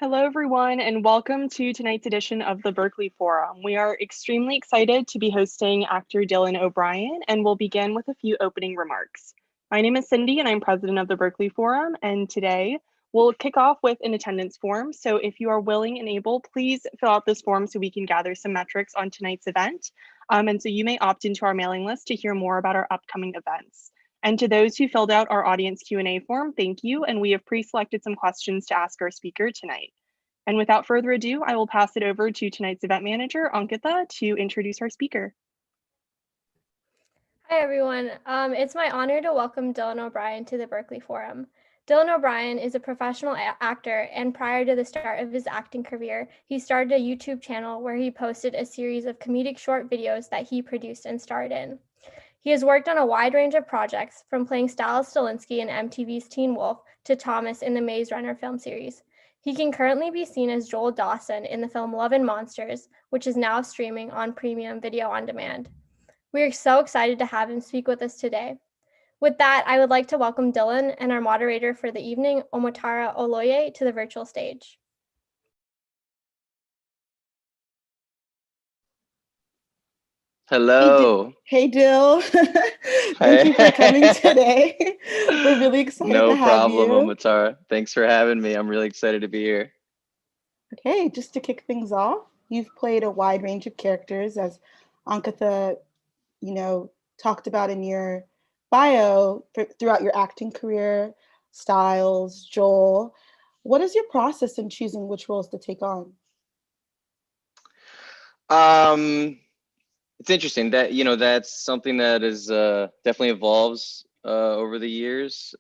Hello, everyone, and welcome to tonight's edition of the Berkeley Forum. We are extremely excited to be hosting actor Dylan O'Brien, and we'll begin with a few opening remarks. My name is Cindy, and I'm president of the Berkeley Forum, and today we'll kick off with an attendance form. So if you are willing and able, please fill out this form so we can gather some metrics on tonight's event. And so you may opt into our mailing list to hear more about our upcoming events. And to those who filled out our audience Q&A form, thank you. And we have pre-selected some questions to ask our speaker tonight. And without further ado, I will pass it over to tonight's event manager, Ankita, to introduce our speaker. Hi, everyone. It's my honor to welcome Dylan O'Brien to the Berkeley Forum. Dylan O'Brien is a professional actor, and prior to the start of his acting career, he started a YouTube channel where he posted a series of comedic short videos that he produced and starred in. He has worked on a wide range of projects, from playing Styles Stilinski in MTV's Teen Wolf to Thomas in the Maze Runner film series. He can currently be seen as Joel Dawson in the film Love and Monsters, which is now streaming on premium video on demand. We are so excited to have him speak with us today. With that, I would like to welcome Dylan and our moderator for the evening, Omotara Oloye, to the virtual stage. Hello. Hey, Dill. Thank you for coming today. We're really excited to have problem, you. Omatara. Thanks for having me. I'm really excited to be here. Okay, just to kick things off, you've played a wide range of characters, as Ankita, talked about in your bio throughout your acting career, Styles, Joel. What is your process in choosing which roles to take on? It's interesting that, that's something that is definitely evolves over the years.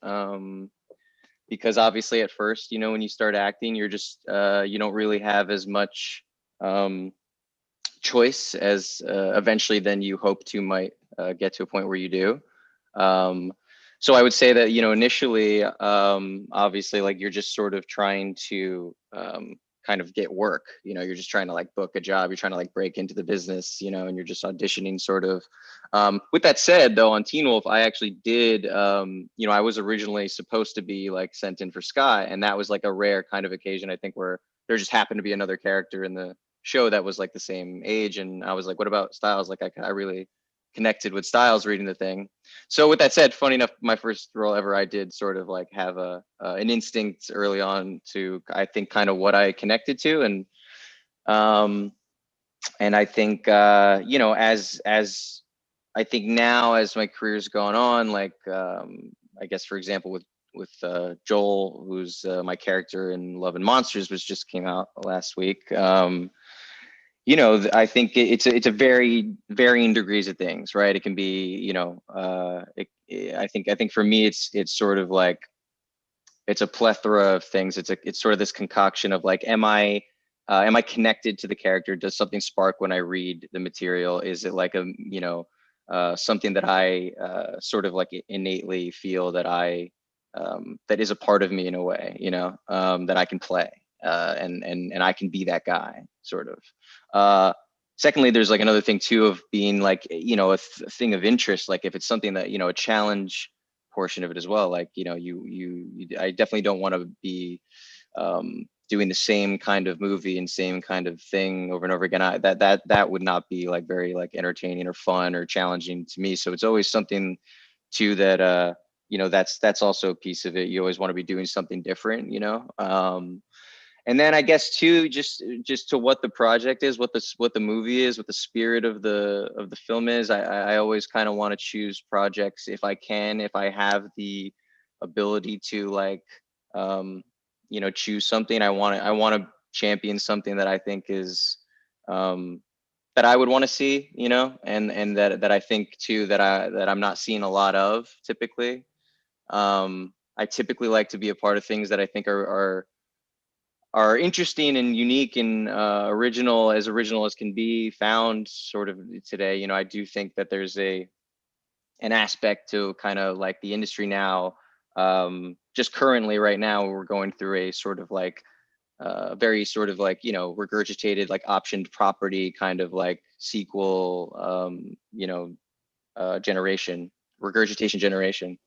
Because obviously at first, when you start acting, you're just, you don't really have as much choice as eventually then you hope to might get to a point where you do. So I would say that, initially, obviously, like you're just sort of trying to kind of get work, you're just trying to like book a job, you're trying to like break into the business, and you're just auditioning sort of. With that said, though, on Teen Wolf, I actually did, I was originally supposed to be like sent in for Sky, and that was like a rare kind of occasion, I think, where there just happened to be another character in the show that was like the same age, and I was like, what about Styles? Like I really connected with Styles reading the thing. So with that said, funny enough, my first role ever, I did sort of like have an instinct early on to, I think, kind of what I connected to. And I think, as I think now as my career's gone on, like, I guess, for example, with Joel, who's my character in Love and Monsters, which just came out last week. I think it's a very varying degrees of things, right? It can be, I think for me, it's sort of like, it's a plethora of things. It's sort of this concoction of like, am I connected to the character? Does something spark when I read the material? Is it like something that I sort of like innately feel that that is a part of me in a way, that I can play. And I can be that guy, sort of. Secondly, there's like another thing too of being like, a thing of interest. Like if it's something that, a challenge portion of it as well. Like, I definitely don't want to be doing the same kind of movie and same kind of thing over and over again. That would not be like very like entertaining or fun or challenging to me. So it's always something too that, that's also a piece of it. You always want to be doing something different, and then I guess too, just to what the project is, what the movie is, what the spirit of the film is. I always kind of want to choose projects if I can, if I have the ability to like, choose something. I want to champion something that I think is that I would want to see, and that I think too that I'm not seeing a lot of typically. I typically like to be a part of things that I think are interesting and unique and original as can be found sort of today. I do think that there's an aspect to kind of like the industry now, just currently right now, we're going through a sort of like very sort of like, regurgitated, like optioned property kind of like sequel, regurgitation generation.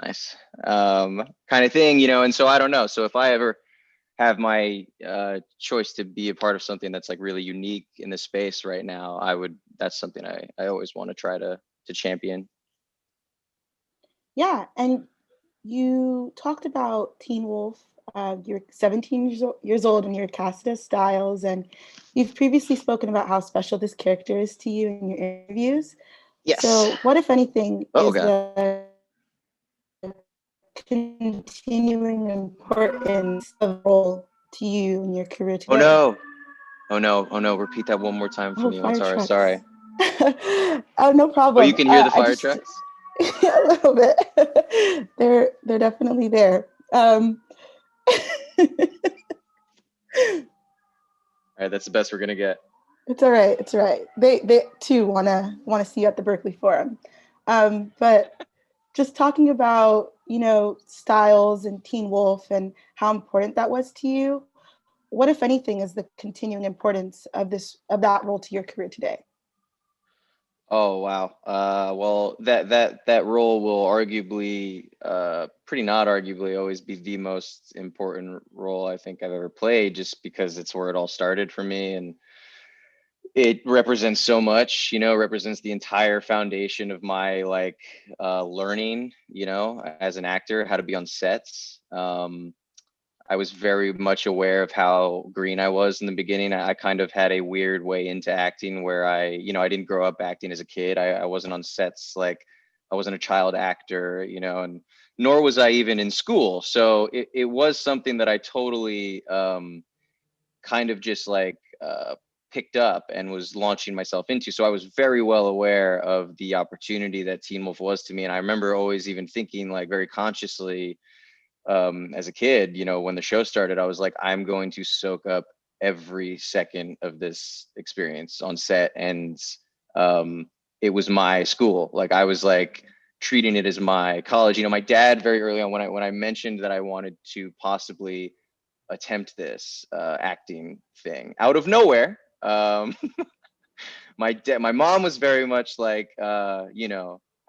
Nice. Kind of thing, and so I don't know. So if I ever have my choice to be a part of something that's like really unique in the space right now, that's something I always want to try to champion. Yeah, and you talked about Teen Wolf. You're 17 years old and you're cast as Styles, and you've previously spoken about how special this character is to you in your interviews. Yes. So what, if anything, Oh is God. the continuing importance of the role to you in your career Oh today? no. Oh no. Oh no. Repeat that one more time for Oh, me. fire Sorry. trucks. Sorry. Oh, no Oh, you problem. can hear the I fire just trucks? a little bit. They're definitely there. All right, that's the best we're gonna get. It's all right. It's all right. They too wanna see you at the Berkeley Forum. But just talking about, Styles and Teen Wolf and how important that was to you. What, if anything, is the continuing importance of that role to your career today? Oh wow. Well, that role will arguably, pretty not arguably, always be the most important role I think I've ever played, just because it's where it all started for me, and it represents so much. Represents the entire foundation of my like learning. As an actor, how to be on sets. I was very much aware of how green I was in the beginning. I kind of had a weird way into acting where I didn't grow up acting as a kid. I wasn't on sets, like I wasn't a child actor, and nor was I even in school. So it was something that I totally kind of just like picked up and was launching myself into. So I was very well aware of the opportunity that Teen Wolf was to me. And I remember always even thinking like very consciously, as a kid, when the show started, I was like, I'm going to soak up every second of this experience on set. And it was my school. Like I was like treating it as my college. My dad very early on, when I mentioned that I wanted to possibly attempt this acting thing out of nowhere, my mom was very much like, I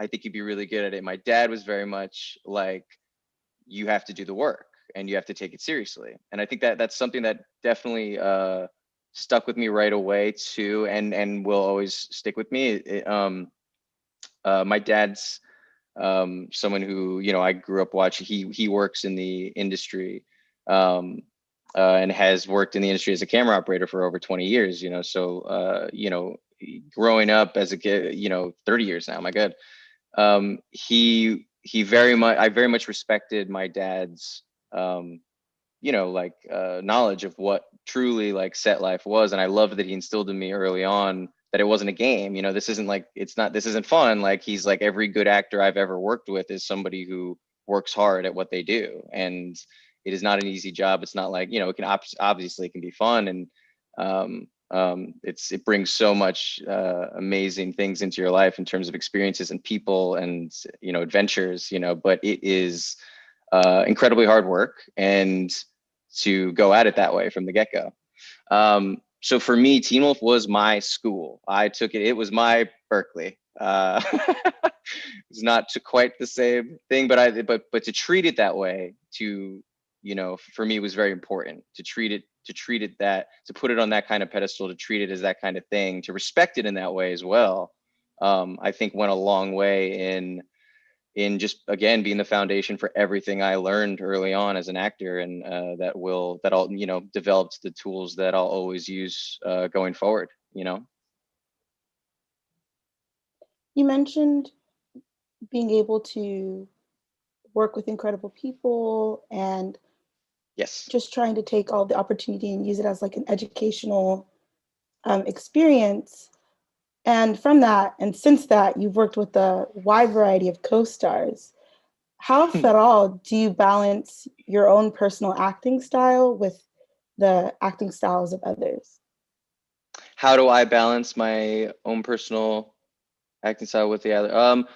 think you'd be really good at it. My dad was very much like, you have to do the work and you have to take it seriously. And I think that that's something that definitely stuck with me right away too, and will always stick with me. My dad's someone who I grew up watching. He works in the industry, and has worked in the industry as a camera operator for over 20 years. So growing up as a kid, 30 years now. My God. He very much, I very much respected my dad's knowledge of what truly like set life was. And I loved that he instilled in me early on that it wasn't a game. This isn't like, this isn't fun. Like he's like, every good actor I've ever worked with is somebody who works hard at what they do, and it is not an easy job. It's not like, it can obviously it can be fun, and it brings so much amazing things into your life in terms of experiences and people and adventures, but it is incredibly hard work, and to go at it that way from the get-go. So for me, Teen Wolf was my school. I took it. It was my Berkeley. It's not to quite the same thing, but to treat it that way, for me, it was very important to treat it that, to put it on that kind of pedestal, to treat it as that kind of thing, to respect it in that way as well. I think went a long way in just, again, being the foundation for everything I learned early on as an actor, and that all developed the tools that I'll always use going forward. You mentioned being able to work with incredible people and Yes. just trying to take all the opportunity and use it as like an educational experience. And from that, and since that, you've worked with a wide variety of co-stars. How, if at all, do you balance your own personal acting style with the acting styles of others? How do I balance my own personal acting style with the other?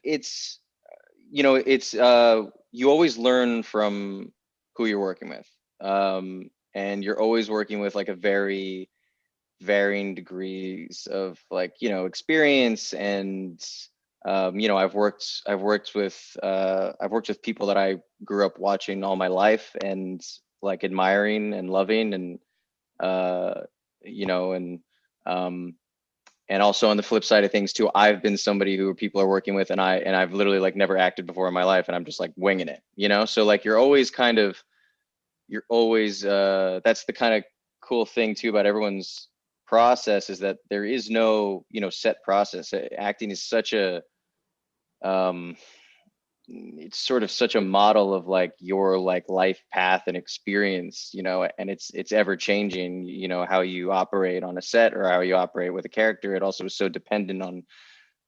It's, you always learn from who you're working with. And you're always working with like a very varying degrees of like, experience and You know, I've worked with people that I grew up watching all my life and like admiring and loving, and you know, and also on the flip side of things too, I've been somebody who people are working with, and I've literally like never acted before in my life, and I'm just like winging it, you know. So like you're always that's the kind of cool thing too about everyone's process, is that there is no, you know, set process. Acting is such a um it's sort of such a model of like your like life path and experience, you know, and it's ever changing, you know, how you operate on a set or how you operate with a character. It also is so dependent on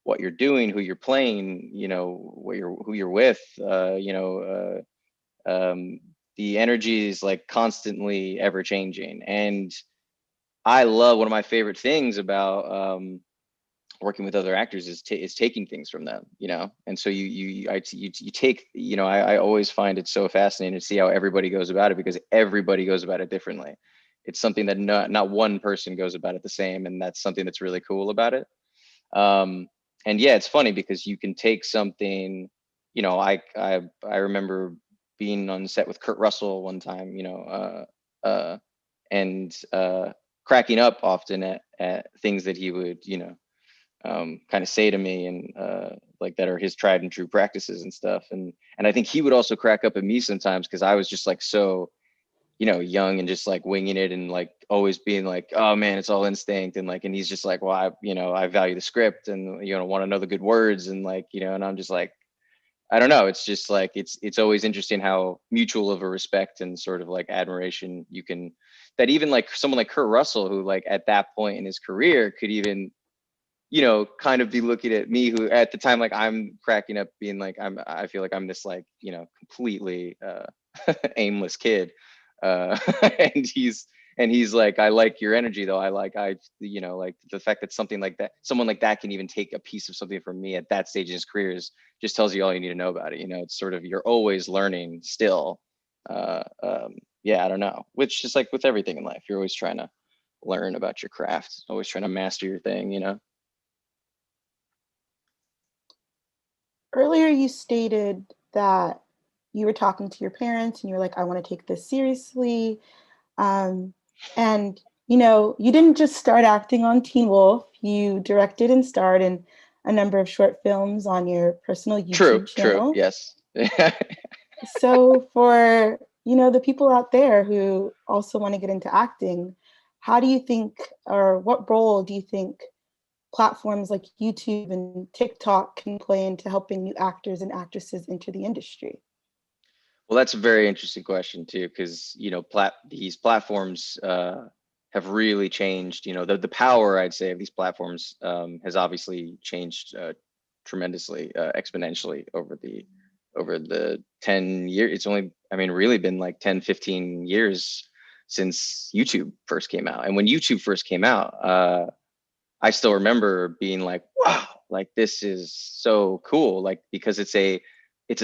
what you're doing, who you're playing, you know, who you're with, the energy is like constantly ever changing. And I love, one of my favorite things about working with other actors is taking things from them, you know. And so you take, you know, I always find it so fascinating to see how everybody goes about it, because everybody goes about it differently. It's something that not one person goes about it the same, and that's something that's really cool about it. And yeah, it's funny because you can take something, you know, I remember being on set with Kurt Russell one time, you know, and cracking up often at things that he would, you know, kind of say to me, and like that are his tried and true practices and stuff. And I think he would also crack up at me sometimes, because I was just like so, you know, young and just like winging it, and like always being like, oh man, it's all instinct. And like, and he's just like, well, you know, I value the script, and, you know, want to know the good words, and like, you know, and I'm just like, I don't know. It's just like, it's always interesting how mutual of a respect and sort of like admiration you can, that even like someone like Kurt Russell, who like at that point in his career could even, you know, kind of be looking at me, who at the time, like I'm cracking up being like, I feel like I'm this like, you know, completely aimless kid. Uh, and he's like, I like your energy though. You know, like the fact that something like that, someone like that can even take a piece of something from me at that stage in his career just tells you all you need to know about it. You know, it's sort of, you're always learning still. Yeah, I don't know, which is like with everything in life, you're always trying to learn about your craft, always trying to master your thing, you know? Earlier, you stated that you were talking to your parents and you were like, I want to take this seriously. Um, and, you know, you didn't just start acting on Teen Wolf, you directed and starred in a number of short films on your personal YouTube True, channel. yes. So, for, you know, the people out there who also want to get into acting, how do you think, or what role do you think platforms like YouTube and TikTok can play into helping new actors and actresses enter the industry? Well, that's a very interesting question too, because, you know, these platforms have really changed. You know, the power, I'd say, of these platforms has obviously changed tremendously, exponentially over the 10 years. It's only, I mean, really been like 10, 15 years since YouTube first came out. And when YouTube first came out, I still remember being like, wow, like this is so cool. Like, because it's a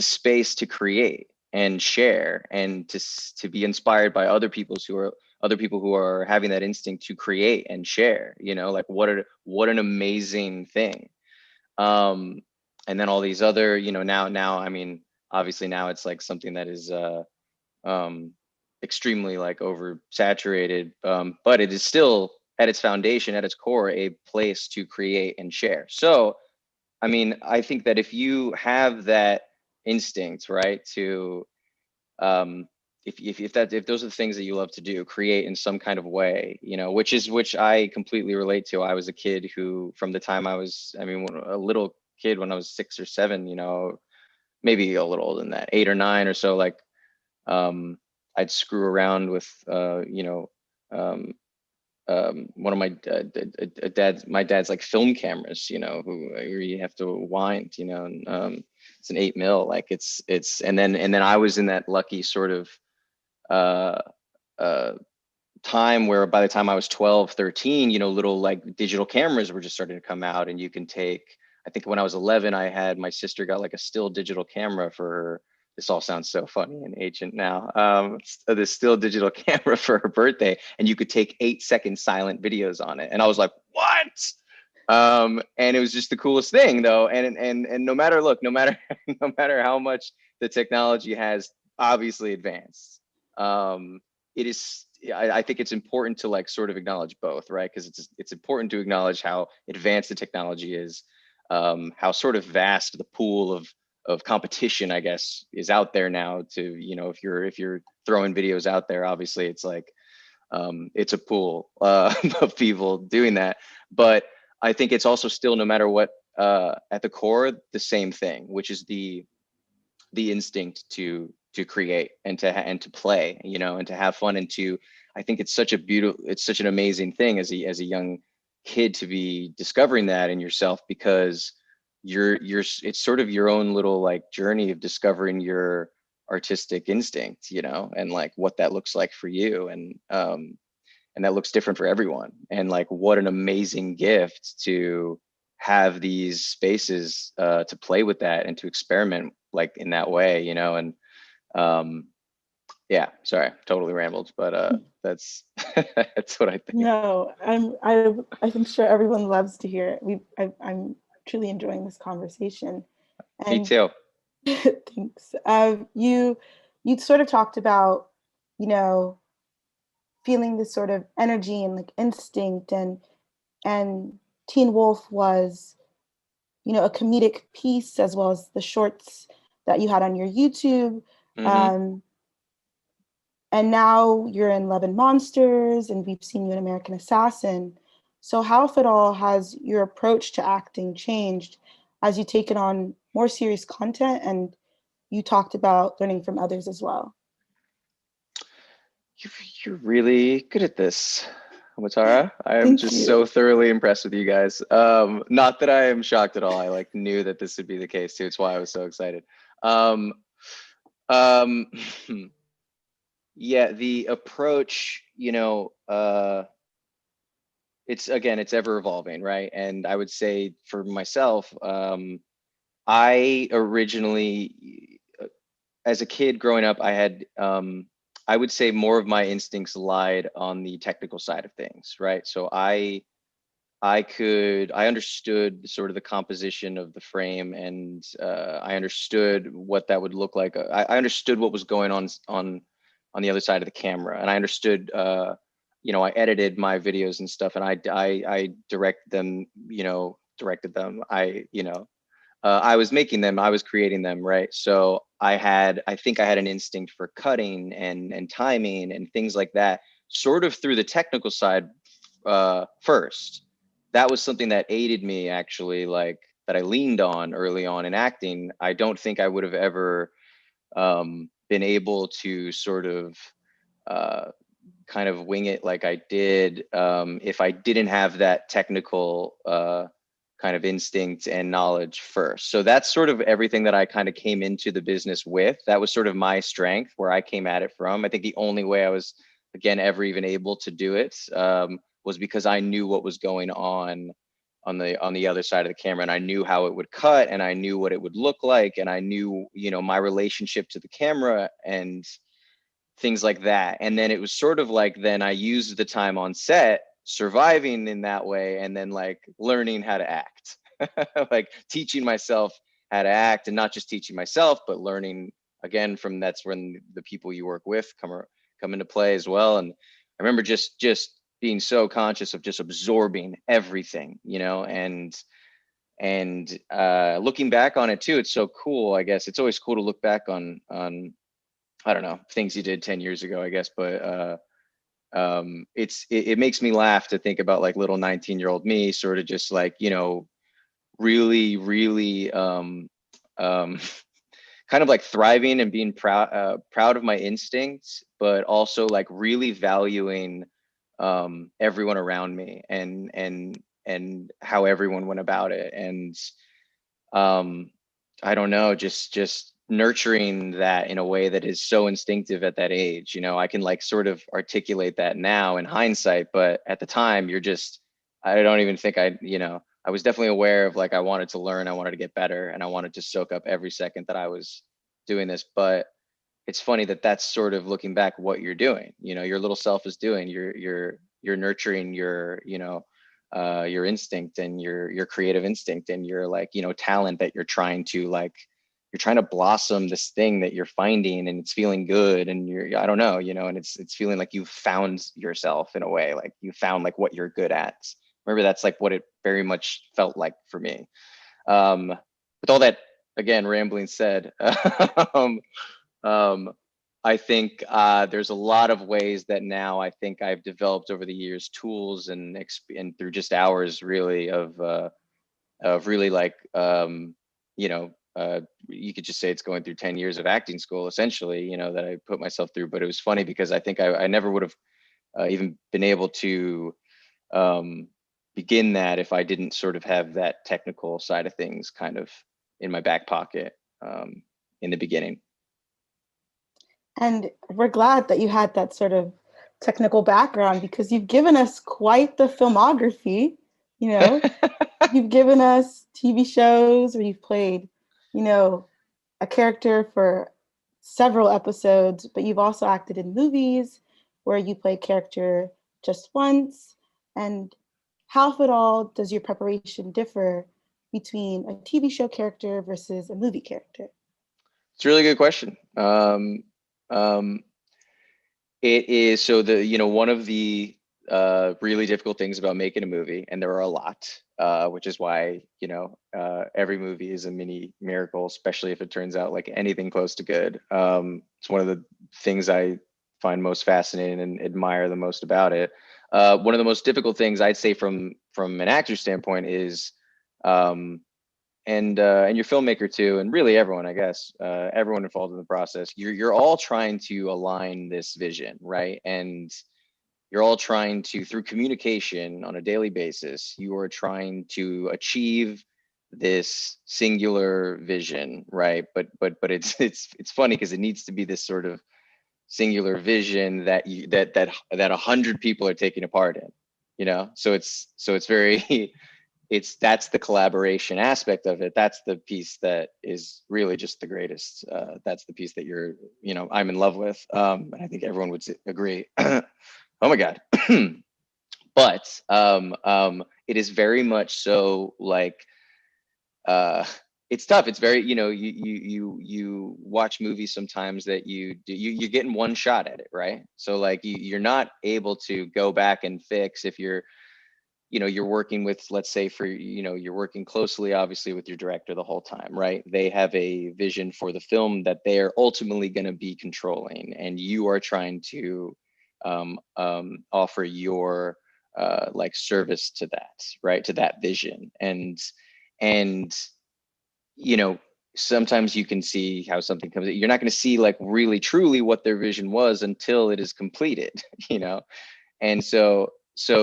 space to create and share, and to be inspired by other people who are having that instinct to create and share, you know, like what an amazing thing. Um, and then all these other, you know, now, I mean, obviously now it's like something that is um, extremely like oversaturated, but it is still at its foundation, at its core, a place to create and share. So, I mean, I think that if you have that instinct, right, to if those are the things that you love to do, create in some kind of way, you know, which I completely relate to. I was a kid who, from the time I was, I mean, a little kid when I was 6 or 7, you know, maybe a little older than that, 8 or 9 or so, like um, I'd screw around with, one of my dad's like film cameras, you know, where you have to wind, you know, and it's an 8 mil, like and then I was in that lucky sort of uh, uh, time where by the time I was 12, 13, you know, little like digital cameras were just starting to come out, and you can take, I think when I was 11, I had, my sister got like a still digital camera for her. This all sounds so funny and ancient now. This still digital camera for her birthday, and you could take 8-second silent videos on it. And I was like, what? And it was just the coolest thing though. And no matter, look, no matter, no matter how much the technology has obviously advanced, it is, I think it's important to like sort of acknowledge both, right? Because it's important to acknowledge how advanced the technology is, how sort of vast the pool of competition, I guess, is out there now to, you know, if you're throwing videos out there, obviously it's like, it's a pool of people doing that. But I think it's also still, no matter what, at the core, the same thing, which is the instinct to create and to play, you know, and to have fun, and to, I think it's such a beautiful, it's such an amazing thing as a young kid to be discovering that in yourself, because it's sort of your own little like journey of discovering your artistic instinct, you know, and like what that looks like for you. And that looks different for everyone. And like, what an amazing gift to have these spaces to play with that and to experiment like in that way, you know. And yeah, sorry, totally rambled, but that's that's what I think. No, I'm sure everyone loves to hear it. I'm truly enjoying this conversation. Me And too. thanks. You sort of talked about, you know, feeling this sort of energy and like instinct, and Teen Wolf was, you know, a comedic piece as well as the shorts that you had on your YouTube. Mm-hmm. And now you're in Love and Monsters, and we've seen you in American Assassin. So how, if at all, has your approach to acting changed as you taken on more serious content, and you talked about learning from others as well? You're really good at this, Matara. I am Thank just you. so thoroughly impressed with you guys. Not that I am shocked at all. I like knew that this would be the case too. It's why I was so excited. Um, um, yeah, the approach, you know, it's ever evolving, right? And I would say for myself, I originally, as a kid growing up, I had, I would say more of my instincts lied on the technical side of things, right? So I understood sort of the composition of the frame, and I understood what that would look like. I understood what was going on the other side of the camera, and I understood, you know, I edited my videos and stuff, and I direct them, you know, directed them. I was making them, I was creating them, right? So I think I had an instinct for cutting and timing and things like that, sort of through the technical side first. That was something that aided me actually, like that I leaned on early on in acting. I don't think I would have ever been able to sort of uh, kind of wing it like I did if I didn't have that technical kind of instinct and knowledge first. So that's sort of everything that I kind of came into the business with. That was sort of my strength, where I came at it from. I think the only way I was, again, ever even able to do it was because I knew what was going on the other side of the camera, and I knew how it would cut, and I knew what it would look like, and I knew, you know, my relationship to the camera and things like that. And then it was sort of like, then I used the time on set surviving in that way, and then like learning how to act, like teaching myself how to act, and not just teaching myself, but learning again from, that's when the people you work with come into play as well. And I remember just being so conscious of just absorbing everything, you know, and looking back on it too, it's so cool. I guess it's always cool to look back on I don't know, things you did 10 years ago, I guess, but it makes me laugh to think about like little 19-year-old me, sort of just like, you know, really um kind of like thriving and being proud of my instincts, but also like really valuing everyone around me, and how everyone went about it. And I don't know, just nurturing that in a way that is so instinctive at that age. You know, I can like sort of articulate that now in hindsight, but at the time you're just, I don't even think you know, I was definitely aware of like, I wanted to learn, I wanted to get better, and I wanted to soak up every second that I was doing this. But it's funny that that's sort of looking back what you're doing, you know, your little self is doing, you're nurturing your, you know, your instinct and your creative instinct and your like, you know, talent that you're trying to blossom this thing that you're finding, and it's feeling good, and I don't know, you know, and it's feeling like you've found yourself in a way, like you found like what you're good at. Remember, that's like what it very much felt like for me. With all that, again, rambling said, I think there's a lot of ways that now I think I've developed over the years tools and through just hours really of really like, you know, you could just say it's going through 10 years of acting school, essentially, you know, that I put myself through. But it was funny because I think I never would have even been able to begin that if I didn't sort of have that technical side of things kind of in my back pocket in the beginning. And we're glad that you had that sort of technical background, because you've given us quite the filmography. You know, you've given us TV shows where you've played, you know, a character for several episodes, but you've also acted in movies where you play a character just once. And how, if at all, does your preparation differ between a TV show character versus a movie character? It's a really good question. It is, so the, you know, one of the really difficult things about making a movie, and there are a lot, which is why, you know, every movie is a mini miracle, especially if it turns out like anything close to good. It's one of the things I find most fascinating and admire the most about it. One of the most difficult things I'd say from an actor's standpoint is, and your filmmaker too, and really everyone, I guess, everyone involved in the process, you're all trying to align this vision, right? And you're all trying to, through communication on a daily basis, you are trying to achieve this singular vision, right? But it's funny because it needs to be this sort of singular vision that 100 people are taking a part in, you know? So it's very that's the collaboration aspect of it. That's the piece that is really just the greatest. That's the piece that you know, I'm in love with. And I think everyone would agree. Oh my God. But it is very much so like, it's tough. It's very, you know, you watch movies sometimes that you're getting one shot at it, right? So like you're not able to go back and fix if you're, you know, you're working with, let's say you know, you're working closely, obviously, with your director the whole time, right? They have a vision for the film that they are ultimately going to be controlling, and you are trying to offer your like service to that, right? To that vision. And you know, sometimes you can see how something comes, you're not going to see like really truly what their vision was until it is completed, you know? And so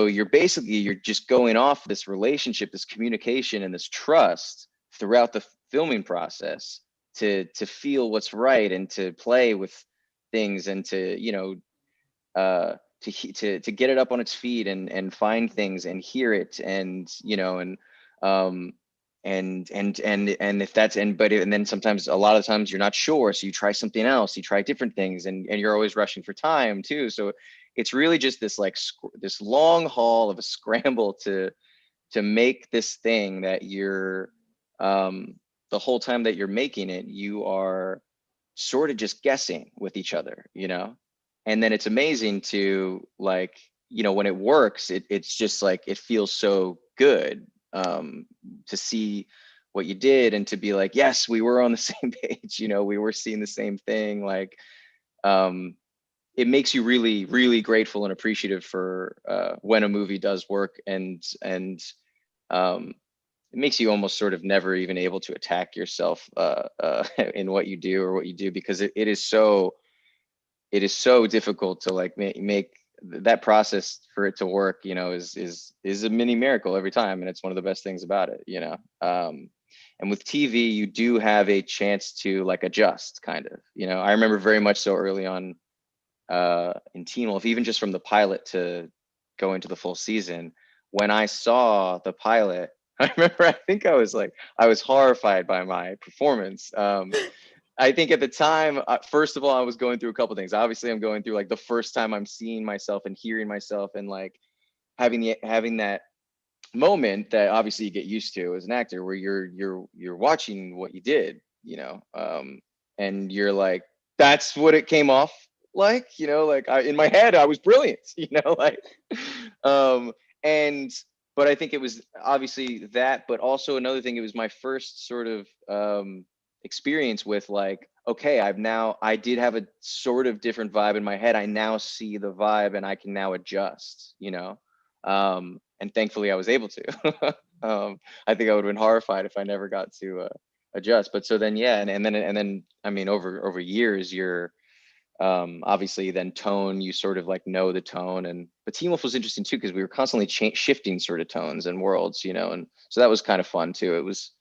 you're just going off this relationship, this communication, and this trust throughout the filming process to feel what's right and to play with things and to, you know, to get it up on its feet and find things and hear it, and, you know, and if that's, and then sometimes, a lot of times you're not sure, so you try something else, you try different things, and you're always rushing for time too. So it's really just this like this long haul of a scramble to make this thing that you're the whole time that you're making it, you are sort of just guessing with each other, you know? And then it's amazing to, like, you know, when it works, it's just like, it feels so good to see what you did and to be like, yes, we were on the same page, you know, we were seeing the same thing. Like, it makes you really, really grateful and appreciative for when a movie does work, and it makes you almost sort of never even able to attack yourself in what you do, because it is so difficult to like make that process for it to work, you know, is a mini miracle every time, and it's one of the best things about it, you know. And with TV, you do have a chance to like adjust, kind of, you know. I remember very much so early on in Teen Wolf, even just from the pilot to go into the full season, when I saw the pilot, I remember, I think I was horrified by my performance. I think at the time, first of all, I was going through a couple things. Obviously, I'm going through like the first time I'm seeing myself and hearing myself, and like having that moment that obviously you get used to as an actor, where you're watching what you did, and you're like, that's what it came off like, like in my head I was brilliant, like, um, and but I think it was obviously that, but also another thing, it was my first sort of experience with like, okay, I did have a sort of different vibe in my head. I now see the vibe and I can now adjust, and thankfully I was able to. I think I would have been horrified if I never got to adjust. But so then, yeah, and then, I mean, over years, you're obviously then tone, you sort of like know the tone. And but Teen Wolf was interesting too, because we were constantly shifting sort of tones and worlds, and so that was kind of fun too. It was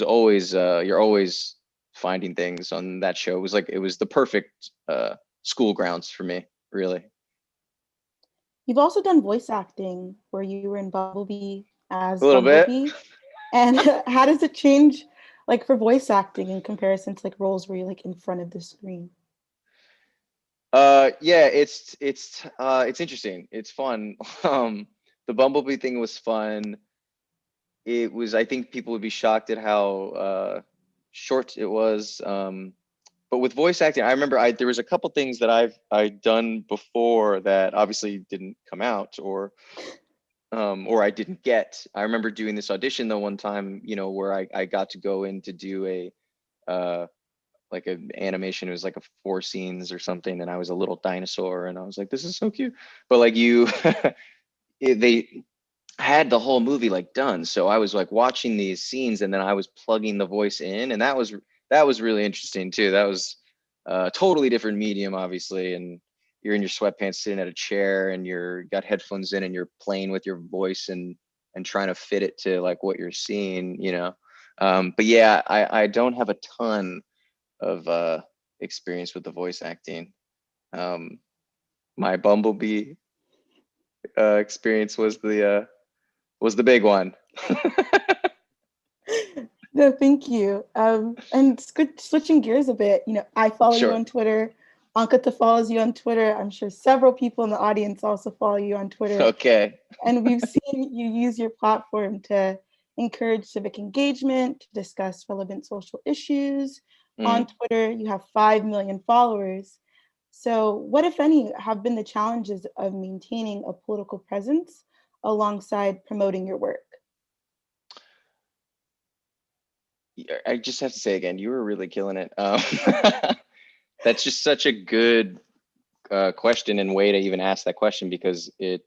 always you're always finding things on that show. It was the perfect school grounds for me, really. You've also done voice acting where you were in Bumblebee as A little bit. Bumblebee. And how does it change, like, for voice acting in comparison to like roles where you're like in front of the screen? Yeah, it's interesting. It's fun. The Bumblebee thing was fun. It was, I think people would be shocked at how short it was. But with voice acting, I remember there was a couple things that I'd done before that obviously didn't come out, or I didn't get. I remember doing this audition though one time, where I got to go in to do like an animation. It was like a 4 scenes or something, and I was a little dinosaur, and I was like, this is so cute. But like they had the whole movie like done, so I was like watching these scenes, and then I was plugging the voice in, and that was really interesting too. That was a totally different medium, obviously, and you're in your sweatpants sitting at a chair, and you're got headphones in, and you're playing with your voice and trying to fit it to like what you're seeing. But yeah, I don't have a ton of experience with the voice acting. My Bumblebee experience was the big one. No, thank you. And switching gears a bit, I follow you Sure. on Twitter. Ankita follows you on Twitter. I'm sure several people in the audience also follow you on Twitter. Okay. And we've seen you use your platform to encourage civic engagement, to discuss relevant social issues. On Twitter, you have 5 million followers. So, what, if any, have been the challenges of maintaining a political presence alongside promoting your work? I just have to say again, you were really killing it. That's just such a good question and way to even ask that question, because it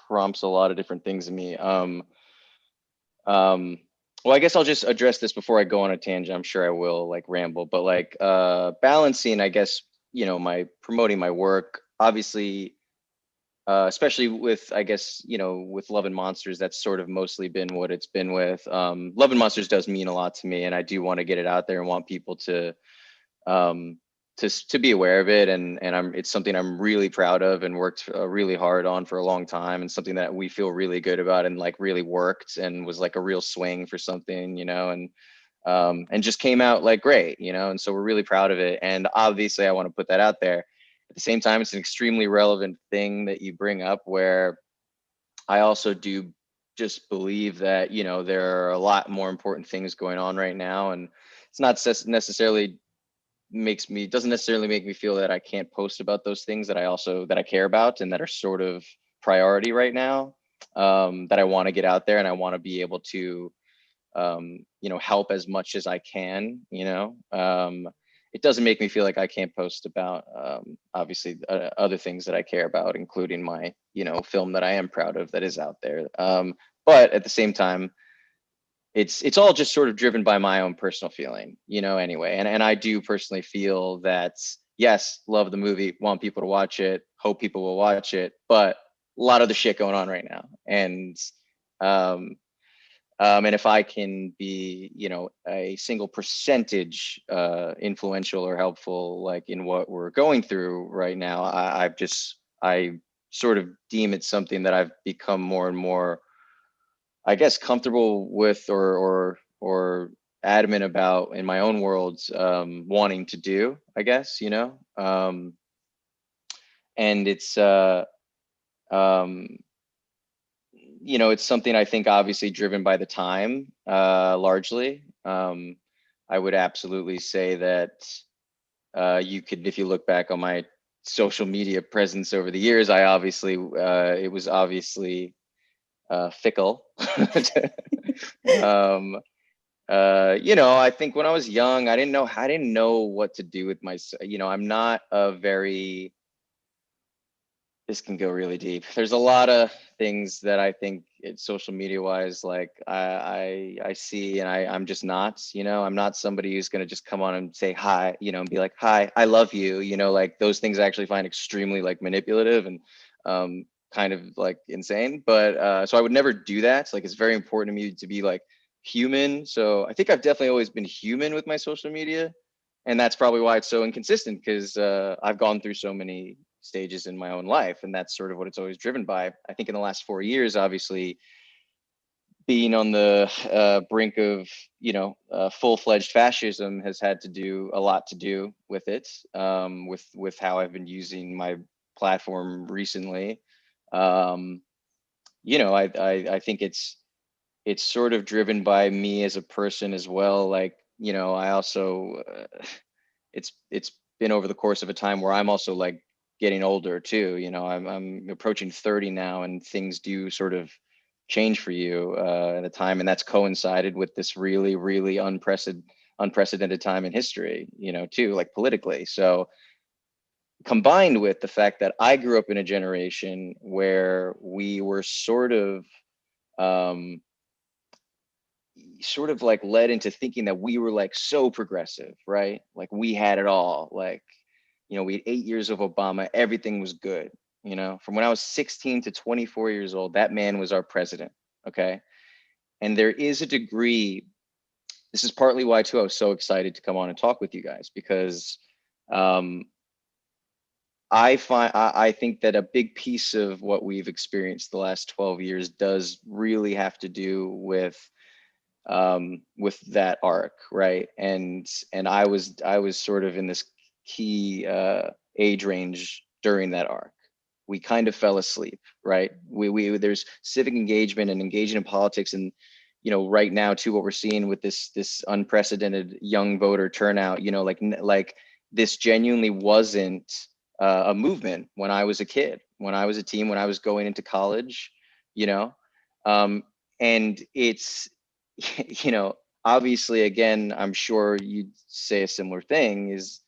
prompts a lot of different things in me. Well, I guess I'll just address this before I go on a tangent. I'm sure I will like ramble, but like balancing, I guess, my promoting my work, obviously, especially with, I guess, with Love and Monsters, that's sort of mostly been what it's been with. Love and Monsters does mean a lot to me, and I do want to get it out there and want people um, to be aware of it, and it's something I'm really proud of and worked really hard on for a long time, and something that we feel really good about, and like really worked and was like a real swing for something, and just came out like great, and so we're really proud of it. And obviously I want to put that out there. At the same time, it's an extremely relevant thing that you bring up, where I also do just believe that, there are a lot more important things going on right now, and it's not necessarily doesn't necessarily make me feel that I can't post about those things that I care about and that are sort of priority right now, that I want to get out there, and I want to be able to help as much as I can. It doesn't make me feel like I can't post about obviously other things that I care about, including my film that I am proud of that is out there. But at the same time, it's all just sort of driven by my own personal feeling, anyway. And I do personally feel that, yes, love the movie, want people to watch it, hope people will watch it, but a lot of the shit going on right now. And if I can be, a single percentage influential or helpful, like in what we're going through right now, I sort of deem it something that I've become more and more, I guess, comfortable with, or adamant about in my own worlds, wanting to do, I guess, and it's you know, it's something I think obviously driven by the time, largely. I would absolutely say that you could, if you look back on my social media presence over the years, I obviously, it was obviously fickle. um, you know, I think when I was young, I didn't know what to do with myself. You know, I'm not a very, this can go really deep. There's a lot of things that I think it's social media wise, like I see, and I'm just not, you know, I'm not somebody who's going to just come on and say hi, you know, and be like, hi, I love you, you know, like those things I actually find extremely like manipulative and kind of like insane. But so I would never do that. Like, it's very important to me to be like human. So I think I've definitely always been human with my social media. And that's probably why it's so inconsistent, because I've gone through so many stages in my own life, and that's sort of what it's always driven by. I think in the last 4 years, obviously, being on the brink of, you know, full-fledged fascism has had to do a lot to do with it, with how I've been using my platform recently. You know, I think it's sort of driven by me as a person as well. Like, you know, I also it's been over the course of a time where I'm also like getting older too. You know, I'm approaching 30 now, and things do sort of change for you at a time, and that's coincided with this really unprecedented time in history, you know, too, like politically. So combined with the fact that I grew up in a generation where we were um, sort of like led into thinking that we were like so progressive, right? Like we had it all. Like, you know, we had 8 years of Obama, everything was good. You know, from when I was 16 to 24 years old, that man was our president. Okay. And there is a degree, this is partly why too I was so excited to come on and talk with you guys, because um, I think that a big piece of what we've experienced the last 12 years does really have to do with that arc, right? And I was sort of in this key age range during that arc. We kind of fell asleep, right? We there's civic engagement and engaging in politics, and you know, right now too, what we're seeing with this unprecedented young voter turnout, you know, like this genuinely wasn't a movement when I was a kid, when I was a teen, when I was going into college, you know. Um, and it's you know, obviously, again, I'm sure you'd say a similar thing, is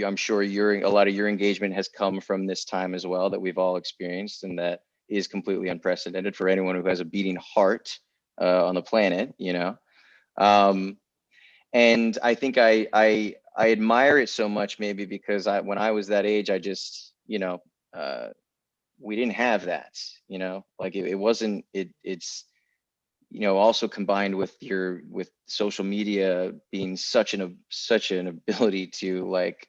I'm sure a lot of your engagement has come from this time as well, that we've all experienced, and that is completely unprecedented for anyone who has a beating heart on the planet, you know. Um, and I think I admire it so much, maybe because when I was that age, I just, you know, we didn't have that, you know, like it wasn't, it's, you know, also combined with social media being such an ability to like,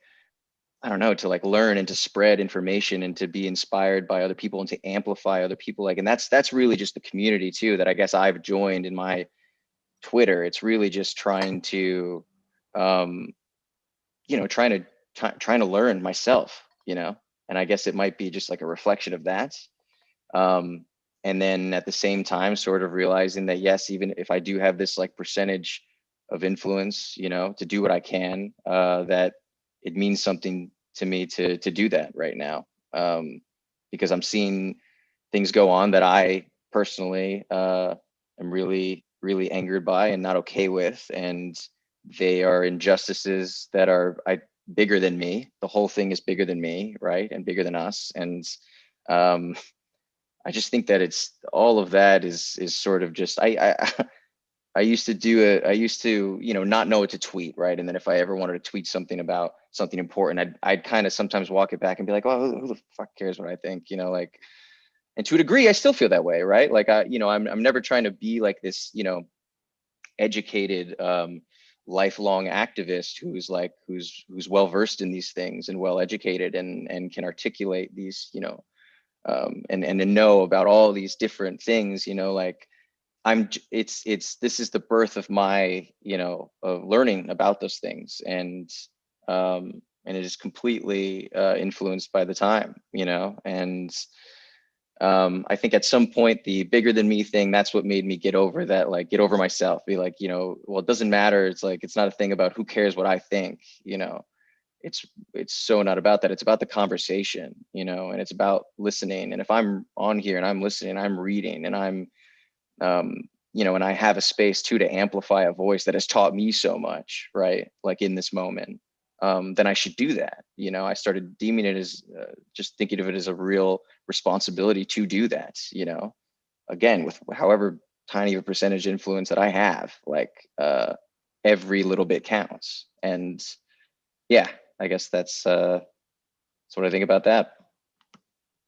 I don't know, to like learn and to spread information and to be inspired by other people and to amplify other people. Like, and that's really just the community too, that I guess I've joined in my Twitter. It's really just trying to, um, you know, trying to learn myself, you know, and I guess it might be just like a reflection of that. Um, and then at the same time, sort of realizing that, yes, even if I do have this like percentage of influence, you know, to do what I can, that it means something to me to do that right now, because I'm seeing things go on that I personally am really angered by and not okay with, and they are injustices that are bigger than me. The whole thing is bigger than me, right, and bigger than us, and um, I just think that it's all of that is sort of just I used to I used to, you know, not know what to tweet, right? And then if I ever wanted to tweet something about something important, I'd kind of sometimes walk it back and be like, oh, who the fuck cares what I think, you know, like. And to a degree, I still feel that way, right? Like you know, I'm never trying to be like this, you know, educated, lifelong activist who's well versed in these things and well educated and can articulate these, you know, and to know about all these different things, you know, like it's this is the birth of my, you know, of learning about those things, and it is completely influenced by the time, you know, and I think at some point the bigger than me thing, that's what made me get over that, like get over myself, be like, well, it doesn't matter. It's like, it's not a thing about who cares what I think, it's so not about that. It's about the conversation, and it's about listening. And if I'm on here and I'm listening, I'm reading, and I'm, and I have a space too to amplify a voice that has taught me so much, right? Like in this moment, then I should do that. I started deeming it as just thinking of it as a real responsibility to do that, again, with however tiny of a percentage influence that I have, like every little bit counts. And yeah, I guess that's what I think about that.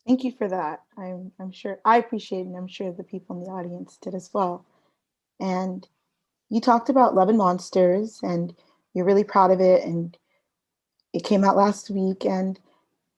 Thank you for that. I'm sure I appreciate it, and I'm sure the people in the audience did as well. And you talked about Love and Monsters, and you're really proud of it, and it came out last week. And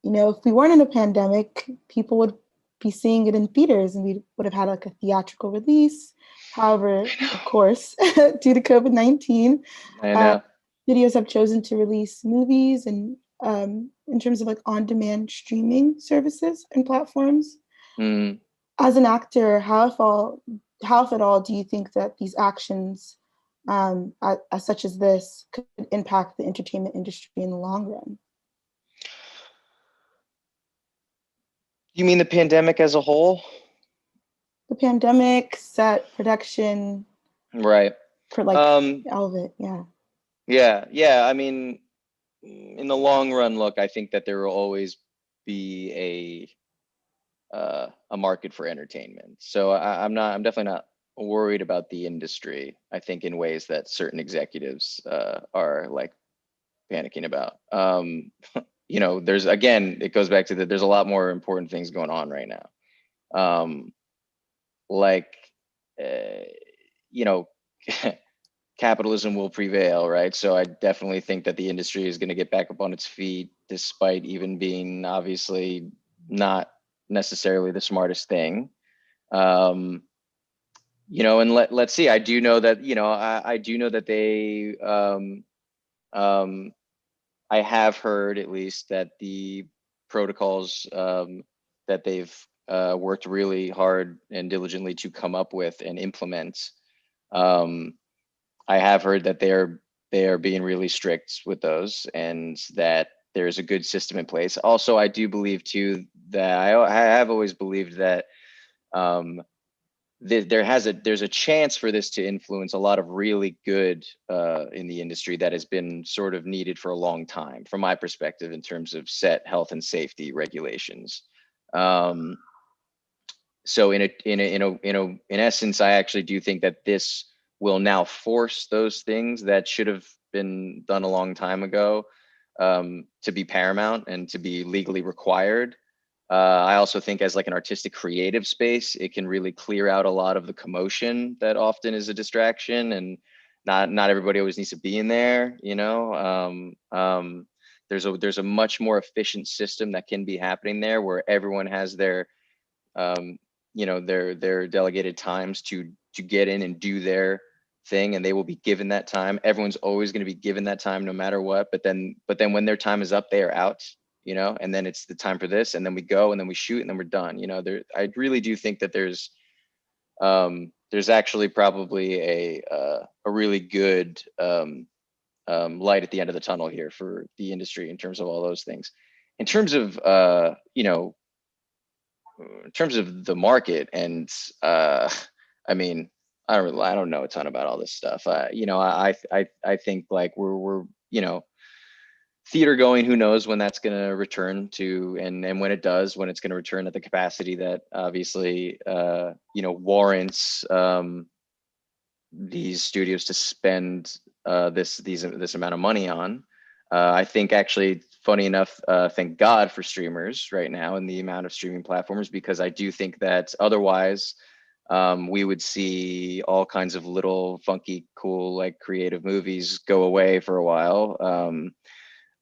if we weren't in a pandemic, people would be seeing it in theaters, and we would have had like a theatrical release. However, of course, due to COVID-19, I know. studios have chosen to release movies and in terms of like on-demand streaming services and platforms. Mm. As an actor, how if at all do you think that these actions, as such as this, could impact the entertainment industry in the long run? You mean the pandemic as a whole? The pandemic, set, production, right? For like all of it, yeah. Yeah. I mean, in the long run, look, I think that there will always be a market for entertainment. So I'm definitely not worried about the industry. I think in ways that certain executives are like panicking about. There's, again, it goes back to that. There's a lot more important things going on right now. Capitalism will prevail, right? So I definitely think that the industry is going to get back up on its feet, despite even being obviously not necessarily the smartest thing. And let's see. I do know that, I do know that they, I have heard at least that the protocols that they've worked really hard and diligently to come up with and implement, I have heard that they are being really strict with those, and that there's a good system in place. Also, I do believe too that I have always believed that there's a chance for this to influence a lot of really good in the industry that has been sort of needed for a long time, from my perspective, in terms of set health and safety regulations. So in essence, I actually do think that this will now force those things that should have been done a long time ago to be paramount and to be legally required. I also think as like an artistic creative space, it can really clear out a lot of the commotion that often is a distraction, and not everybody always needs to be in there, there's a much more efficient system that can be happening there, where everyone has their their delegated times to get in and do their thing, and they will be given that time. Everyone's always going to be given that time no matter what, but then when their time is up, they are out, and then it's the time for this, and then we go, and then we shoot, and then we're done. I really do think that there's actually probably a really good light at the end of the tunnel here for the industry in terms of all those things. In terms of in terms of the market, and I mean, I don't know a ton about all this stuff. I think like we're theater going, who knows when that's going to return to, and when it does, when it's going to return at the capacity that obviously warrants these studios to spend this amount of money on. I think actually, funny enough, thank God for streamers right now and the amount of streaming platforms, because I do think that otherwise we would see all kinds of little funky, cool, like creative movies go away for a while.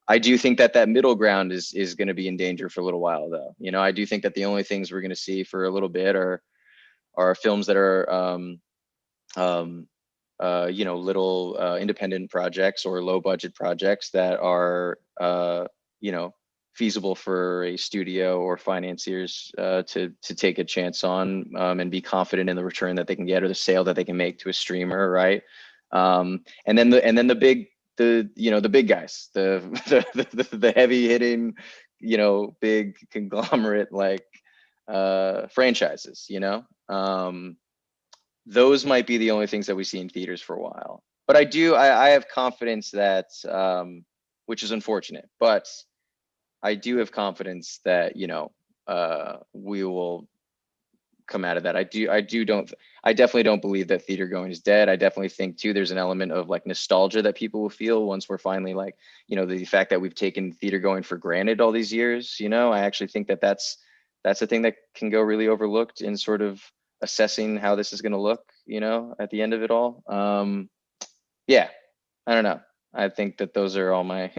I do think that middle ground is going to be in danger for a little while, though. I do think that the only things we're going to see for a little bit are films that are little independent projects or low budget projects that are feasible for a studio or financiers to take a chance on, and be confident in the return that they can get or the sale that they can make to a streamer, right? And then the big guys, the heavy hitting, big conglomerate like franchises, those might be the only things that we see in theaters for a while. But I have confidence that, which is unfortunate, but I do have confidence that, we will come out of that. I definitely don't believe that theater going is dead. I definitely think too, there's an element of like nostalgia that people will feel once we're finally like, the fact that we've taken theater going for granted all these years, I actually think that that's a thing that can go really overlooked in sort of assessing how this is going to look, at the end of it all. Yeah, I don't know. I think that those are all my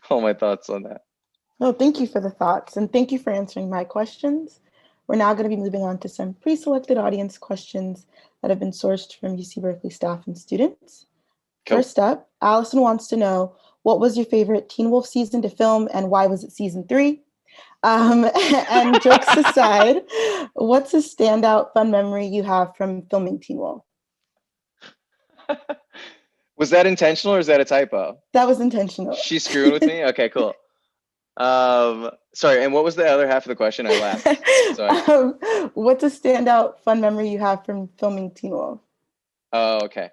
all my thoughts on that. Well, thank you for the thoughts, and thank you for answering my questions. We're now going to be moving on to some pre-selected audience questions that have been sourced from UC Berkeley staff and students. Cool. First up, Allison wants to know, what was your favorite Teen Wolf season to film and why was it season 3? And jokes aside, what's a standout fun memory you have from filming Teen Wolf? Was that intentional or is that a typo? That was intentional. She's screwing with me? Okay, cool. Sorry, and what was the other half of the question? I laughed. Sorry. What's a standout fun memory you have from filming Teen Wolf? Oh, okay.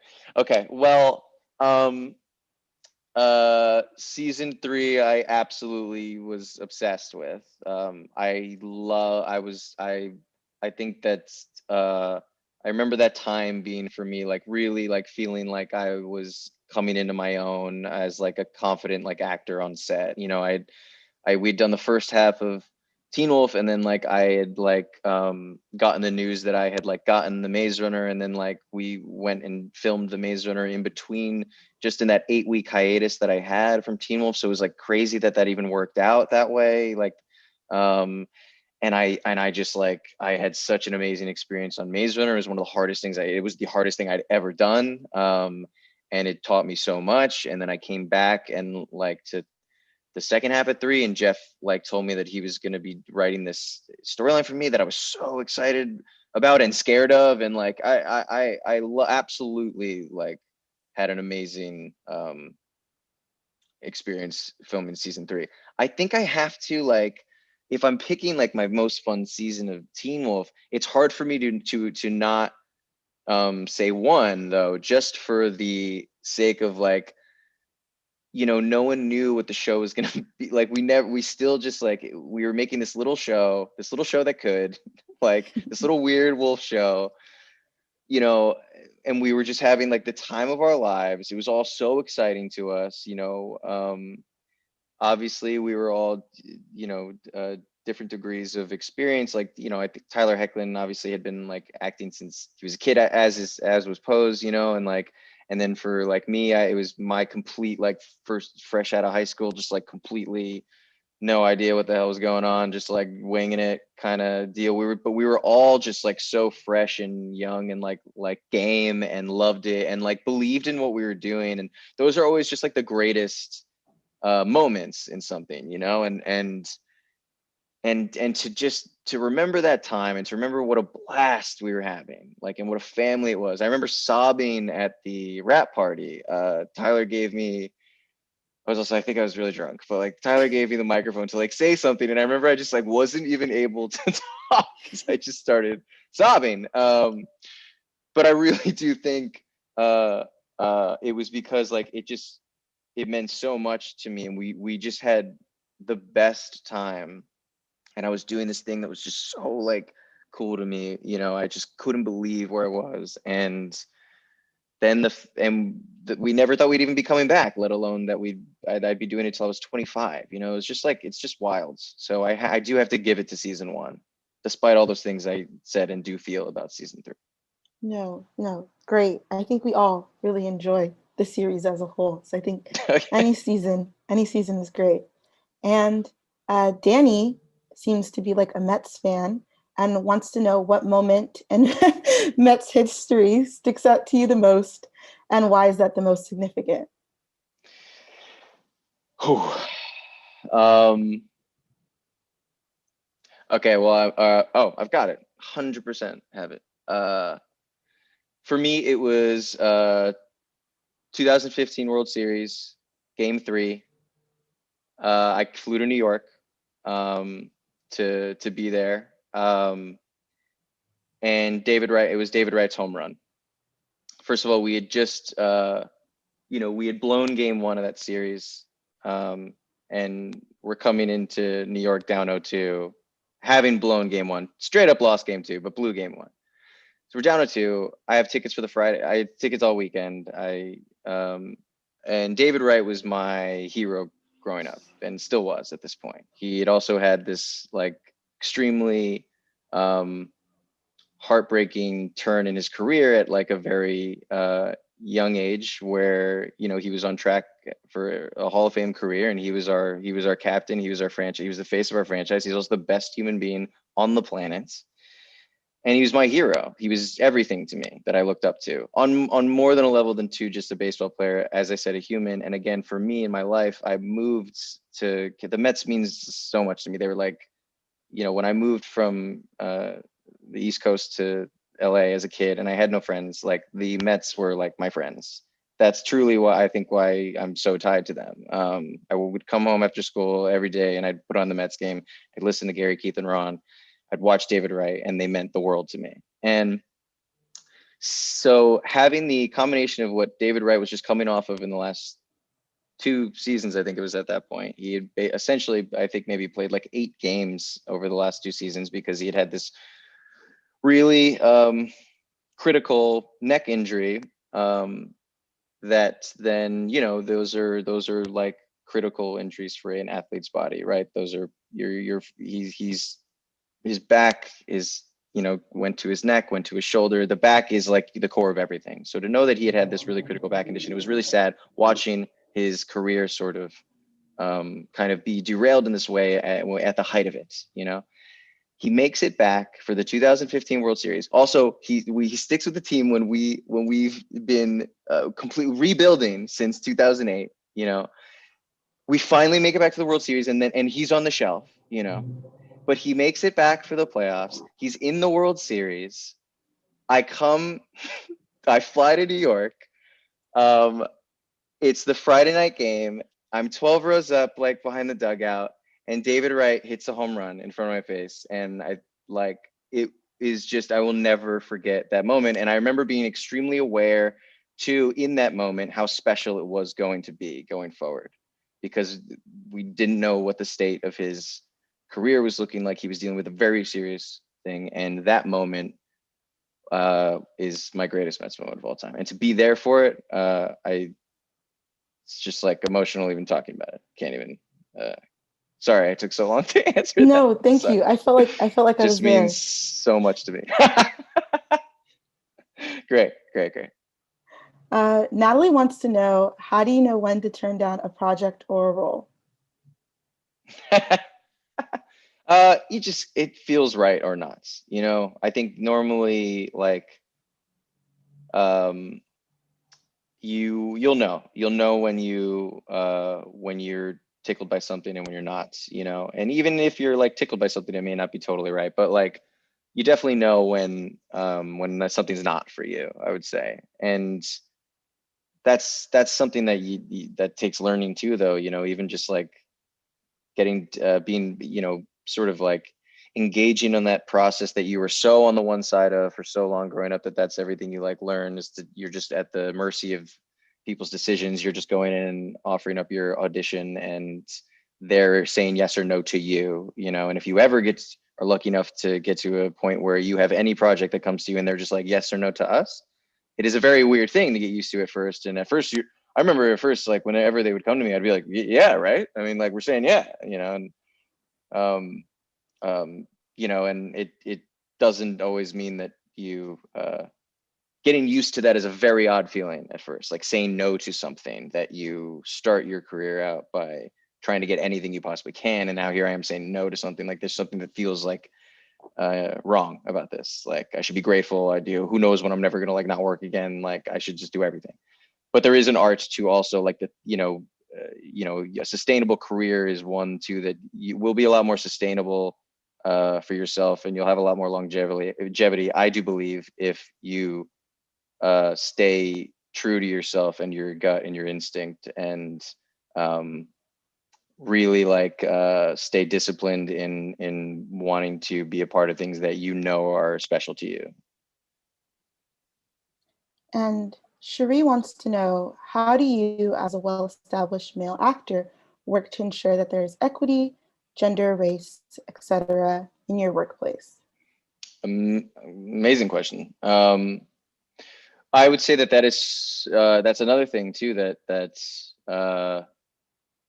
Well, season 3, I absolutely was obsessed with. I think that's, I remember that time being for me, like really like feeling like I was coming into my own as like a confident like actor on set. We'd done the first half of Teen Wolf, and then like I had like gotten the news that I had like gotten the Maze Runner, and then like we went and filmed the Maze Runner in between, just in that 8-week hiatus that I had from Teen Wolf. So it was like crazy that even worked out that way. Like, and I just like, I had such an amazing experience on Maze Runner. It was one of the hardest things it was the hardest thing I'd ever done. And it taught me so much. And then I came back and like to the second half of 3, and Jeff like told me that he was going to be writing this storyline for me that I was so excited about and scared of. And like, I absolutely like had an amazing experience filming season 3. I think I have to like, if I'm picking like my most fun season of Teen Wolf, it's hard for me to not say 1 though, just for the sake of like, no one knew what the show was going to be like. We still just like, we were making this little show that could like this little weird wolf show, and we were just having like the time of our lives. It was all so exciting to us, obviously we were all, different degrees of experience. Like, I think Tyler Hoechlin obviously had been like acting since he was a kid, as was Pose, and like, and then for like me, it was my complete like first fresh out of high school, just like completely no idea what the hell was going on, just like winging it kind of deal. But we were all just like so fresh and young and like game and loved it and like believed in what we were doing. And those are always just like the greatest moments in something, and to remember that time and to remember what a blast we were having, like, and what a family it was. I remember sobbing at the rap party. Tyler gave me, I think I was really drunk, but like Tyler gave me the microphone to like say something. And I remember I just like wasn't even able to talk because I just started sobbing. But I really do think it was because like it meant so much to me, and we just had the best time. And I was doing this thing that was just so like cool to me, I just couldn't believe where I was. And then we never thought we'd even be coming back, let alone that I'd be doing it till I was 25. It's just like, it's just wild. So I do have to give it to season 1, despite all those things I said and do feel about season 3. No, great. I think we all really enjoy the series as a whole. So I think any season is great. And Danny seems to be like a Mets fan and wants to know what moment in Mets history sticks out to you the most, and why is that the most significant? Okay, well, I've got it. 100% have it. For me, it was 2015 World Series, Game 3. I flew to New York to be there. And it was David Wright's home run. First of all, we had just, we had blown Game 1 of that series, and we're coming into New York down 0-2, having blown Game 1, straight up lost Game 2, but blew Game 1. So we're down 0-2. I have tickets for the Friday. I had tickets all weekend. And David Wright was my hero growing up, and still was at this point. He had also had this like extremely heartbreaking turn in his career at like a very young age, where he was on track for a Hall of Fame career, and he was our captain. He was our franchise. He was the face of our franchise. He's also the best human being on the planet. And he was my hero. He was everything to me that I looked up to on more than a level than to just a baseball player, as I said, a human. And again, for me in my life, I moved to the Mets means so much to me. They were like, when I moved from the East Coast to LA as a kid, and I had no friends, like the Mets were like my friends. That's truly why I'm so tied to them. I would come home after school every day and I'd put on the Mets game. I'd listen to Gary, Keith, and Ron. I'd watch David Wright, and they meant the world to me. And so having the combination of what David Wright was just coming off of in the last 2 seasons, I think it was at that point, he had essentially, I think maybe played like 8 games over the last 2 seasons because he had this really critical neck injury that then, those are like critical injuries for an athlete's body, right? Those are his back is, went to his neck, went to his shoulder. The back is like the core of everything. So to know that he had this really critical back condition, it was really sad watching his career sort of kind of be derailed in this way at the height of it. He makes it back for the 2015 World Series. Also, he sticks with the team when we've been completely rebuilding since 2008. We finally make it back to the World Series, and he's on the shelf. But he makes it back for the playoffs. He's in the World Series. I fly to New York. It's the Friday night game. I'm 12 rows up, like behind the dugout, and David Wright hits a home run in front of my face. And it is just, I will never forget that moment. And I remember being extremely aware too, in that moment, how special it was going to be going forward, because we didn't know what the state of his career was looking like. He was dealing with a very serious thing, and that moment is my greatest Mets moment of all time. And to be there for it, it's just like emotional even talking about it. Can't even. Sorry, I took so long to answer. No, thank you. I felt like I was there. Just means so much to me. Great. Natalie wants to know, how do you know when to turn down a project or a role? It feels right or not. I think normally you'll know when you're tickled by something and when you're not, and even if you're like tickled by something, it may not be totally right, but like you definitely know when something's not for you, I would say. And that's something that that takes learning too, though, even just like getting being sort of like engaging on that process that you were so on the one side of for so long growing up, that's everything you like learn, is that you're just at the mercy of people's decisions. You're just going in and offering up your audition, and they're saying yes or no to you, and if you ever are lucky enough to get to a point where you have any project that comes to you and they're just like yes or no to us, it is a very weird thing to get used to at first. And at first I remember at first, like whenever they would come to me, I'd be like, yeah, right. I mean, like we're saying, yeah, and and it doesn't always mean that you getting used to that is a very odd feeling at first, like saying no to something that you start your career out by trying to get anything you possibly can, and now here I am saying no to something. Like there's something that feels like wrong about this. Like I should be grateful. I do. Who knows when I'm never gonna like not work again. Like I should just do everything. But there is an art to also like the a sustainable career is one too, that you will be a lot more sustainable for yourself, and you'll have a lot more longevity, I do believe, if you stay true to yourself and your gut and your instinct, and really like stay disciplined in wanting to be a part of things that you know are special to you. And Cherie wants to know, how do you, as a well-established male actor, work to ensure that there's equity, gender, race, etc., in your workplace? Amazing question. I would say that is that's another thing too that's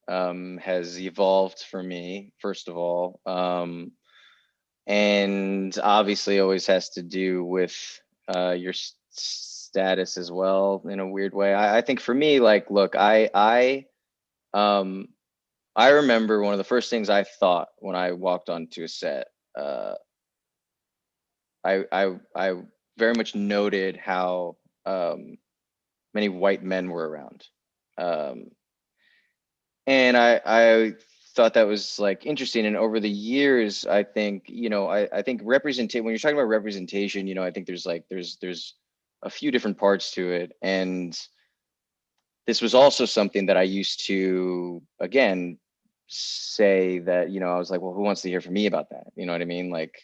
has evolved for me, first of all, and obviously always has to do with your status as well, in a weird way. I think for me, like, look, I remember one of the first things I thought when I walked onto a set. I very much noted how many white men were around, and I thought that was like interesting. And over the years, I think, I think representation, when you're talking about representation, I think there's a few different parts to it. And this was also something that I used to, again, say that, I was like, well, who wants to hear from me about that? You know what I mean? Like,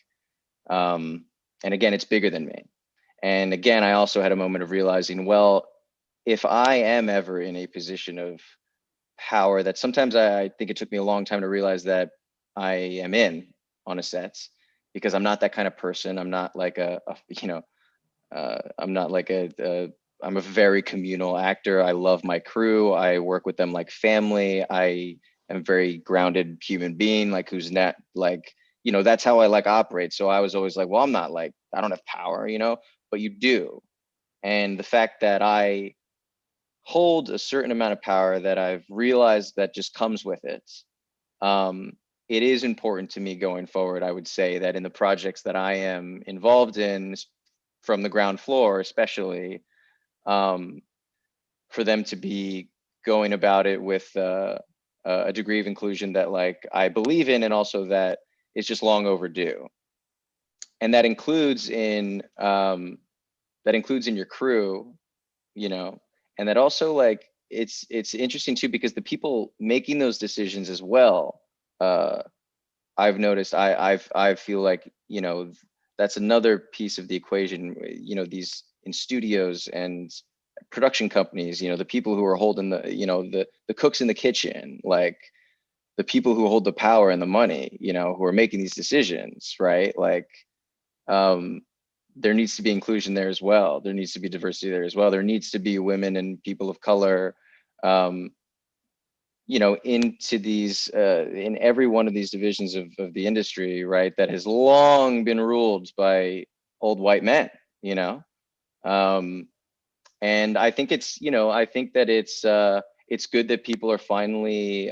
and again, it's bigger than me. And again, I also had a moment of realizing, well, if I am ever in a position of power, that sometimes I think it took me a long time to realize that I am in on a set, because I'm not that kind of person. I'm not like I'm not like I'm a very communal actor. I love my crew. I work with them like family. I am a very grounded human being, like, who's not like, that's how I like operate. So I was always like, well, I'm not like, I don't have power, but you do. And the fact that I hold a certain amount of power, that I've realized that just comes with it. It is important to me going forward. I would say that in the projects that I am involved in, from the ground floor, especially, for them to be going about it with a degree of inclusion that, like, I believe in, and also that it's just long overdue. And that includes in your crew, and that also, like, it's interesting too, because the people making those decisions as well, I've noticed, I feel like, that's another piece of the equation. These in studios and production companies, the people who are holding the cooks in the kitchen, like the people who hold the power and the money, who are making these decisions, right? Like, there needs to be inclusion there as well. There needs to be diversity there as well. There needs to be women and people of color, into these, in every one of these divisions of the industry, right? That has long been ruled by old white men, and I think it's, I think that it's good that people are finally,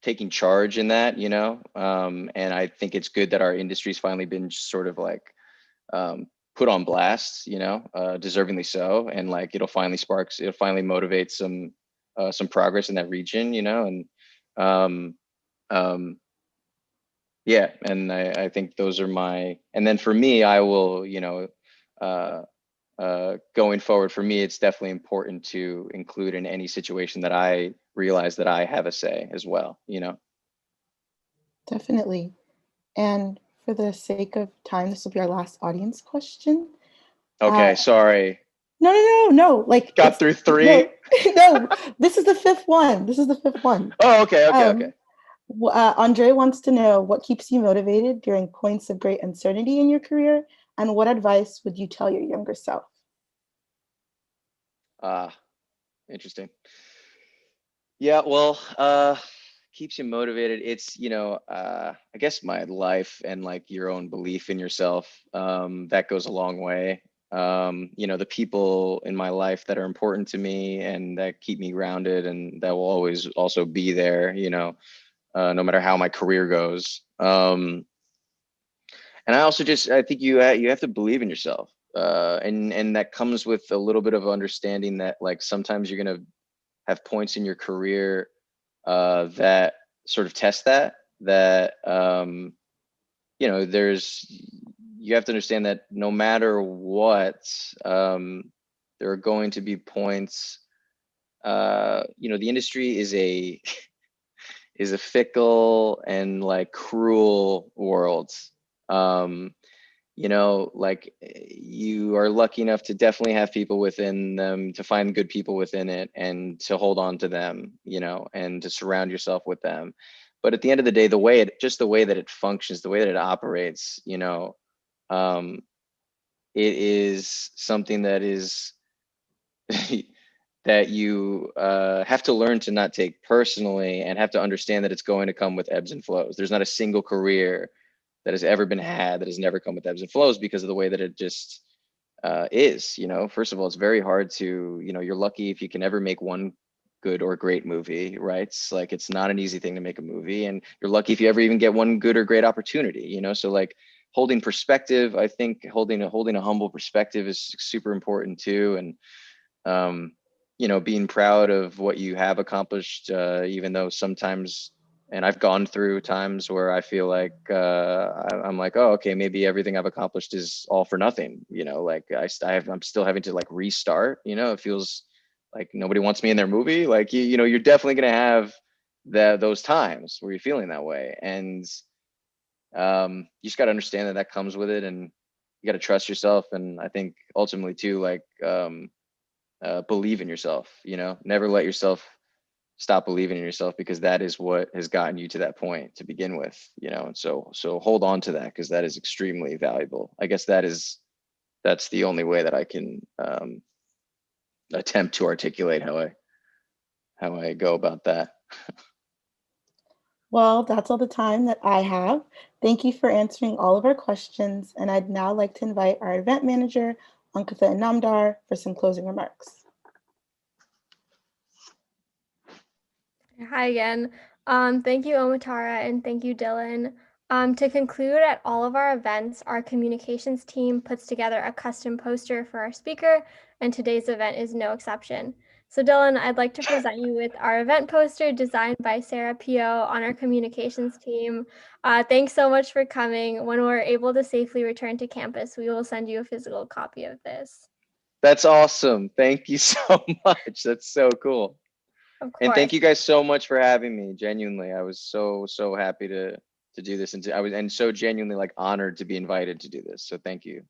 taking charge in that, and I think it's good that our industry's finally been sort of like put on blast, deservingly so, and like it'll finally motivate some progress in that region, and yeah, and I think those are and then for me, I will, going forward, for me, it's definitely important to include in any situation that I realize that I have a say as well, Definitely. And for the sake of time, this will be our last audience question. Okay, sorry. No. Like, got through three. No, this is the fifth one. Oh, okay. Andre wants to know, what keeps you motivated during points of great uncertainty in your career, and what advice would you tell your younger self? Interesting. Yeah, well, keeps you motivated. It's, I guess my life and like your own belief in yourself, that goes a long way. The people in my life that are important to me and that keep me grounded and that will always also be there, no matter how my career goes. And I also I think you have to believe in yourself, and that comes with a little bit of understanding that like sometimes you're gonna have points in your career that sort of test that you know, you have to understand that no matter what, there are going to be points. You know, the industry is a is a fickle and like cruel world. You know, like you are lucky enough to definitely have people within them, to find good people within it and to hold on to them, you know, and to surround yourself with them. But at the end of the day, just the way that it functions, the way that it operates, you know, um, it is something that is that you have to learn to not take personally and have to understand that it's going to come with ebbs and flows. There's not a single career that has ever been had that has never come with ebbs and flows because of the way that it just is. You know, first of all, it's very hard to, you know, you're lucky if you can ever make one good or great movie, right? It's like it's not an easy thing to make a movie, and you're lucky if you ever even get one good or great opportunity. You know, so like holding perspective, I think holding a humble perspective is super important too, and you know, being proud of what you have accomplished, even though sometimes, and I've gone through times where I feel like I'm like, oh, okay, maybe everything I've accomplished is all for nothing. You know, like I'm still having to like restart. You know, it feels like nobody wants me in their movie. Like you know, you're definitely gonna have those times where you're feeling that way, and you just got to understand that that comes with it, and you got to trust yourself. And I think ultimately too, like believe in yourself, you know, never let yourself stop believing in yourself, because that is what has gotten you to that point to begin with, you know. And so hold on to that, because that is extremely valuable. I guess that's the only way that I can attempt to articulate how I go about that. Well, that's all the time that I have. Thank you for answering all of our questions. And I'd now like to invite our event manager, Ankita Namdar, for some closing remarks. Hi again. Thank you, Omatara, and thank you, Dylan. To conclude, at all of our events, our communications team puts together a custom poster for our speaker, and today's event is no exception. So Dylan, I'd like to present you with our event poster designed by Sarah Pio on our communications team. Thanks so much for coming. When we're able to safely return to campus, we will send you a physical copy of this. That's awesome. Thank you so much. That's so cool. Of And course. thank you guys so much for having me. Genuinely, I was so happy to do this, and I was so genuinely like honored to be invited to do this. So thank you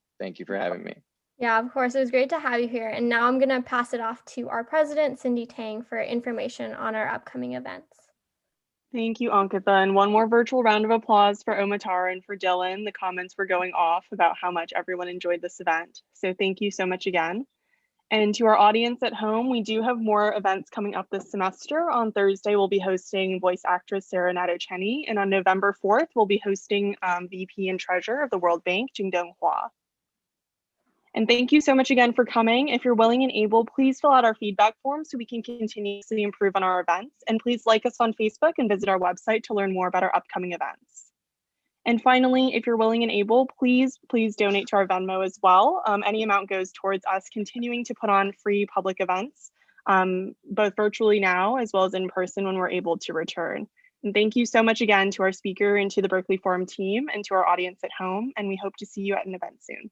for having me. Yeah, of course. It was great to have you here. And now I'm going to pass it off to our president, Cindy Tang, for information on our upcoming events. Thank you, Ankita. And one more virtual round of applause for Omatara and for Dylan. The comments were going off about how much everyone enjoyed this event. So thank you so much again. And to our audience at home, we do have more events coming up this semester. On Thursday, we'll be hosting voice actress Sarah Nato-Cheney. And on November 4th, we'll be hosting VP and Treasurer of the World Bank, Jingdong Hua. And thank you so much again for coming. If you're willing and able, please fill out our feedback form so we can continuously improve on our events. And please like us on Facebook and visit our website to learn more about our upcoming events. And finally, if you're willing and able, please donate to our Venmo as well. Any amount goes towards us continuing to put on free public events, both virtually now as well as in person when we're able to return. And thank you so much again to our speaker and to the Berkeley Forum team and to our audience at home. And we hope to see you at an event soon.